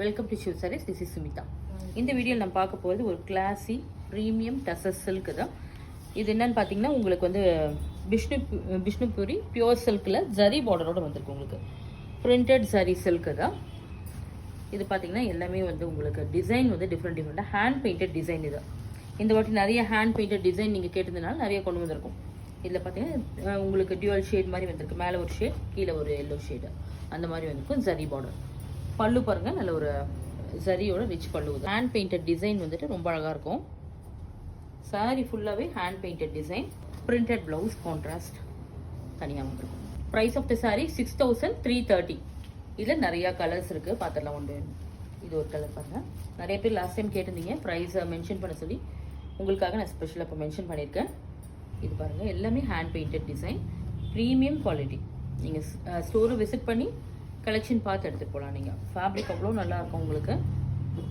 Welcome to Shiv sarees. This is Sumitha. இந்த வீடியோவில் நம்ம பார்க்க போகிறது ஒரு கிளாசி ப்ரீமியம் டசர் சில்க் தான். இது என்னன்னு பார்த்தீங்கன்னா உங்களுக்கு வந்து விஷ்ணுபுரி பியோர் சில்கில் ஜரி பார்டரோடு வந்திருக்கு. உங்களுக்கு பிரிண்டட் ஜரி சில்க்கு தான். இது பார்த்தீங்கன்னா எல்லாமே வந்து உங்களுக்கு டிசைன் வந்து டிஃப்ரெண்ட்டாக ஹேண்ட் பெயிண்டட் டிசைன். இது இந்த வாட்டி நிறைய ஹேண்ட் பெயிண்டட் டிசைன் நீங்கள் கேட்டதுனால நிறைய கொண்டு வந்திருக்கும். இதில் பார்த்தீங்கன்னா உங்களுக்கு டியூவல் ஷேட் மாதிரி வந்திருக்கு. மேலே ஒரு ஷேட், கீழே ஒரு எல்லோ ஷேடு, அந்த மாதிரி வந்திருக்கும். ஜரி பார்டர் பல்லு பாருங்கள், நல்ல ஒரு ஜரியோட rich pallu. Hand painted design வந்துட்டு ரொம்ப அழகாக இருக்கும். சாரி ஃபுல்லாகவே hand painted design. Printed blouse contrast தனியாக வந்துருக்கும். Price of the sari 6330. இதில் நிறையா கலர்ஸ் இருக்குது, பார்த்துடலாம். ஒன்று இது ஒரு கலர் பாருங்கள். நிறைய பேர் லாஸ்ட் டைம் கேட்டிருந்தீங்க ப்ரைஸை மென்ஷன் பண்ண சொல்லி, உங்களுக்காக நான் ஸ்பெஷலாக இப்போ மென்ஷன் பண்ணியிருக்கேன். இது பாருங்கள், எல்லாமே hand painted design, premium quality. நீங்கள் ஸ்டோரை விசிட் பண்ணி கலெக்ஷன் பார்த்து எடுத்துகிட்டு போகலாம். நீங்கள் ஃபேப்ரிக் அவ்வளோ நல்லாயிருக்கும். உங்களுக்கு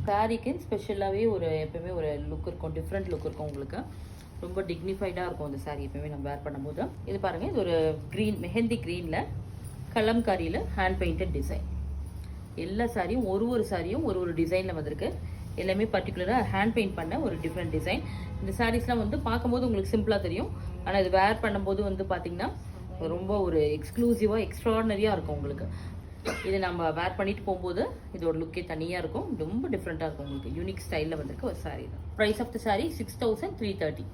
சாரிக்கு ஸ்பெஷலாகவே ஒரு எப்போயுமே ஒரு லுக் இருக்கும், டிஃப்ரெண்ட் லுக் இருக்கும். உங்களுக்கு ரொம்ப டிக்னிஃபைடாக இருக்கும் அந்த சாரீ எப்போயுமே நம்ம வேர் பண்ணும்போது. இது பாருங்கள், இது ஒரு க்ரீன், மெஹந்தி க்ரீனில் கலம்காரியில் ஹேண்ட் பெயிண்டட் டிசைன். எல்லா சாரியும் ஒரு சாரியும் ஒரு டிசைனில் வந்திருக்கு. எல்லாமே பர்டிகுலராக ஹேண்ட் பெயிண்ட் பண்ண ஒரு டிஃப்ரெண்ட் டிசைன். இந்த சாரீஸ்லாம் வந்து பார்க்கும்போது உங்களுக்கு சிம்பிளாக தெரியும், ஆனால் இது வேர் பண்ணும்போது வந்து பார்த்திங்கன்னா ரொம்ப ஒரு எக்ஸ்க்ளூசிவாக எக்ஸ்ட்ராடனரியாக இருக்கும். உங்களுக்கு இது நம்ம வேர் பண்ணிட்டு போகும்போது இதோட லுக்கே தனியாக இருக்கும். ரொம்ப டிஃப்ரெண்ட்டாக இருக்கும். உங்களுக்கு யூனிக் ஸ்டைலில் வந்திருக்கு ஒரு சாரீ தான். Price of the sari 6330.